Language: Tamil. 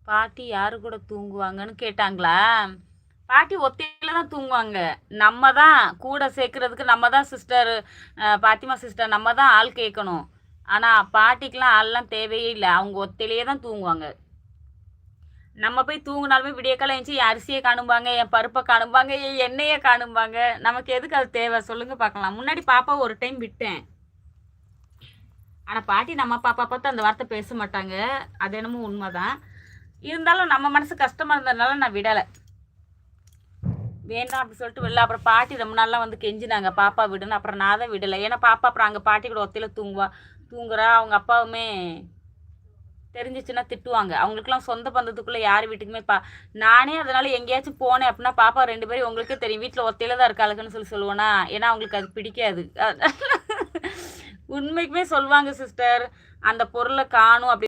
பாட்டி யாரு கூட தூங்குவாங்கன்னு கேட்டாங்களா? பாட்டி ஒத்தையில தான் தூங்குவாங்க. நம்ம தான் கூட சேர்க்கறதுக்கு நம்ம தான் சிஸ்டர் பாத்திமா சிஸ்டர் நம்ம தான் ஆள் கேட்கணும். ஆனா பாட்டிக்கெல்லாம் ஆள்லாம் தேவையே இல்ல. அவங்க ஒத்தையிலேயே தான் தூங்குவாங்க. நம்ம போய் தூங்குனாலுமே விடியக்காலம் எந்திச்சு என் அரிசியை காணும்பாங்க, என் பருப்பை காணும்பாங்க, என் எண்ணெயை காணும்பாங்க. நமக்கு எதுக்கு அது தேவை சொல்லுங்க பார்க்கலாம். முன்னாடி பாப்பா ஒரு டைம் விட்டேன். ஆனா பாட்டி நம்ம பாப்பா பார்த்து அந்த வார்த்தை பேச மாட்டாங்க. அது என்னமோ உண்மைதான். இருந்தாலும் நம்ம மனசு கஷ்டமா இருந்ததுனால நான் விடலை. வேண்டாம் அப்படி சொல்லிட்டு வெளில அப்புறம் பாட்டி ரொம்ப நாள்லாம் வந்து கெஞ்சினாங்க பாப்பா விடுன்னு. அப்புறம் நான் தான் விடலை. ஏன்னா பாப்பா அப்புறம் அங்கே பாட்டி கூட ஒத்தையில தூங்குறா. அவங்க அப்பாவுமே தெரிஞ்சிச்சுன்னா திட்டுவாங்க. அவங்களுக்குலாம் சொந்த பந்தத்துக்குள்ளே யார் வீட்டுக்குமே நானே அதனால எங்கேயாச்சும் போனேன் அப்படின்னா பாப்பா 2 பேரும் உங்களுக்கே தெரியும் வீட்டில் ஒத்தையில தான் இருக்காளுக்குன்னு சொல்லுவேன்னா. ஏன்னா அவங்களுக்கு அது பிடிக்காது. உண்மைக்குமே சொல்லுவாங்க சிஸ்டர் அந்த பொருளை காணும் அப்படி